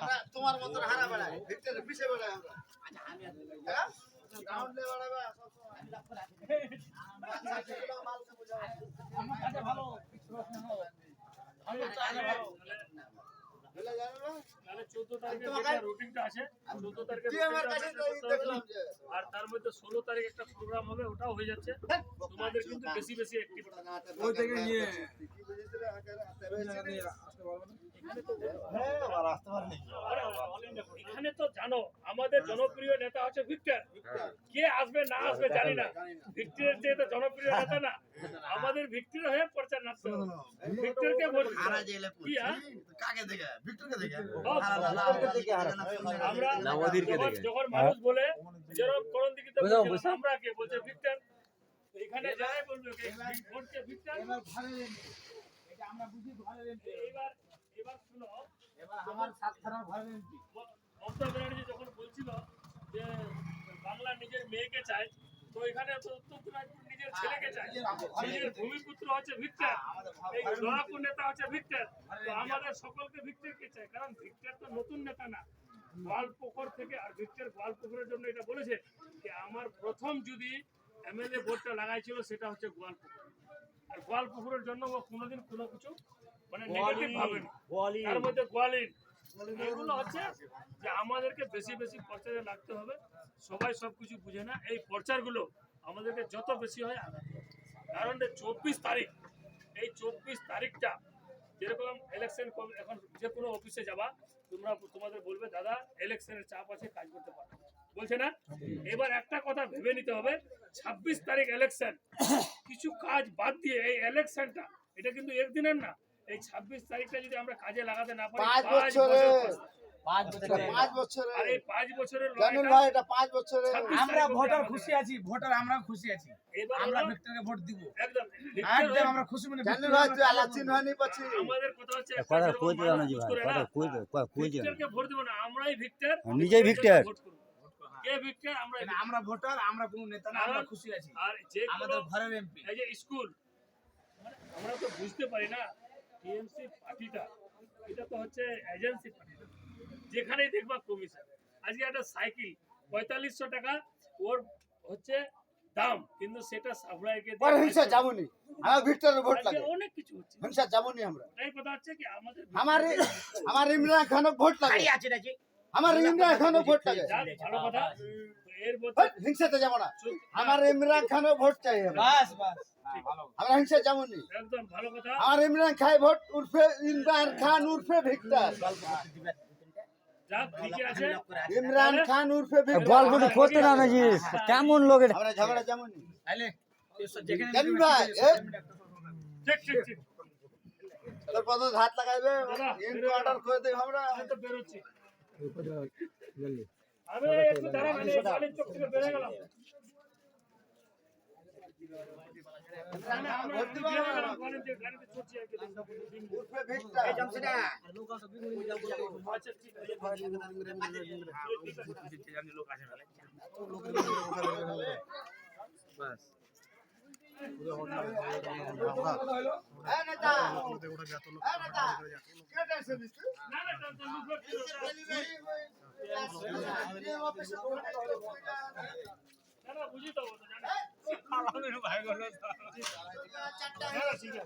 আমরা তোমার মতন হারা বেড়াই ভিক্টরের পিছে বেড়াই আমরা হ্যাঁ গ্রাউন্ডে বেড়াবে সব সময় আমি লক্ষ্য রাখি মালকে বুঝাও আমার কাছে ভালো আমি কাছে ভালো বলে জানো না তাহলে 14 তারিখে যেটা রুটিনটা আছে 14 তারিখে তুই আমার কাছে দেখলাম যে আর তার মধ্যে 16 তারিখ একটা প্রোগ্রাম হবে ওটাও হয়ে যাচ্ছে তোমাদের কিন্তু বেশি বেশি অ্যাক্টিভ ওই থেকে নিয়ে কি বুঝেছিলে আসতে পারবে না হ্যাঁ আর আসতে পারবে না এখানে তো জানো আমাদের জনপ্রিয় নেতা হচ্ছে ভিক্টর কে আসবে না আসবে জানি না ভিক্টরের যে তো জনপ্রিয় নেতা না আমাদের ভিক্টর হয়ে প্রচার নাচতে হবে ভিক্টরকে ভোট হারা জেলে কি কাকে দেখে ভিক্টরকে দেখে আমরা যখন মানুষ বলে যেরকম করণ দিকে আমরা কে বলছে ভিক্টর এখানে যারাই বলবে ভোটকে ভিক্টর এটা আমরা বুঝি ঘরে এবার এবার শুনো এবার আমার সাত থানার ঘরে এমপি মমতা ব্যানার্জি যখন বলছিল যে বাংলা নিজের মেয়েকে চায় তো এখানে তো উত্তর দিনাজপুর নিজের ছেলেকে চায় নিজের ভূমিপুত্র হচ্ছে ভিক্টর এই দয়াপুর নেতা হচ্ছে ভিক্টর তো আমাদের সকলকে ভিক্টরকে চাই কারণ ভিক্টর তো নতুন নেতা না গোয়ালপুকুর থেকে আর ভিক্টর গোয়ালপুকুরের জন্য এটা বলেছে যে আমার প্রথম যদি এমএলএ ভোটটা লাগাইছিল সেটা হচ্ছে গোয়ালপুকুর আর গোয়ালপুকুরের জন্য ও কোনোদিন কোনো কিছু মানে নেগেটিভ ভাবে না তার মধ্যে গোয়ালিন এগুলো হচ্ছে যে আমাদেরকে বেশি বেশি প্রচারে লাগতে হবে সবাই সবকিছু বুঝে না এই প্রচারগুলো আমাদেরকে যত বেশি হয় আগাতে হবে কারণ 24 তারিখ এই 24 তারিখটা যেরকম ইলেকশন এখন যে কোনো অফিসে যাবা তোমাদের বলবে দাদা ইলেকশনের চাপ আছে কাজ করতে পারবে বলছে না এবার একটা কথা ভেবে নিতে হবে 26 তারিখ ইলেকশন কিছু কাজ বাদ দিয়ে এই ইলেকশনটা এটা কিন্তু একদিনের না এই 26 তারিখটা যদি আমরা কাজে লাগাতে না পারি 5 বছরে আর এই 5 বছরের জানেন ভাই এটা 5 বছরে আমরা ভোটার খুশি আছি ভোটার আমরা খুশি আছি আমরা ভিক্টরকে ভোট দিব একদম একদম আমরা খুশি মনে জানেন ভাই তুই আলাচিন হয়নি পাচ্ছি আমাদের কথা হচ্ছে কথা কই দাও না জি ভাই কথা কই দাও ভিক্টরকে ভোট দেব না আমরাই ভিক্টর নিজেই ভিক্টর কে ভিক্টর আমরা ভোটার আমরা কোনো নেতা না আমরা খুশি আছি আর যে আমাদের ঘরের এমপি এই যে স্কুল আমরা তো বুঝতে পারি না টিএমসি পার্টিটা এটা তো হচ্ছে এজেন্সি পার্টি যেখানেই দেখবা কমিশন আজকে একটা সাইকেল 4500 টাকা ওর হচ্ছে দাম কিন্তু সেটা সাপ্লাইকে পরে হিংসা যাবনি আমার ভিক্টরের ভোট লাগে অনেক কিছু হচ্ছে হিংসা যাবনি আমরা এই কথা হচ্ছে কি আমাদের আমার ইমরান খানও ভোট লাগে আছে নাকি আমার ইমরান খানও ভোট লাগে ভালো কথা এর মধ্যে হিংসাতে যাব না আমার ইমরান খানও ভোট চাই বাস বাস আমরা হিংসা যাবনি একদম ভালো কথা আমার ইমরান খান ভোট উর্ফে ইমরান খান উর্ফে ভিক্টর যা ঠিক আছে ইমরান খান উর্ফে ভিক্টর গল্পটা করতে না না জি কেমন লোক এটা আমরা ঝগড়া যাবনি তাহলে যেখানে জানেন ভাই ঠিক ঠিক ঠিক তোর পদ হাত লাগাইবে ইনকো অর্ডার করে দেব আমরা আমি তো বেরোচ্ছি আমি একটু দাঁড়া মানে গাড়ির চোখ থেকে বেরিয়ে গেলাম ভোট দিব গাড়িতে চড়ছি আর কি উর্ফে ভিক্টর আচ্ছা ঠিক আছে বাস এই নেতা কে টেনশন নিস না না না বুঝি তো জানি আমাদের ভাই গেল ঠিক আছে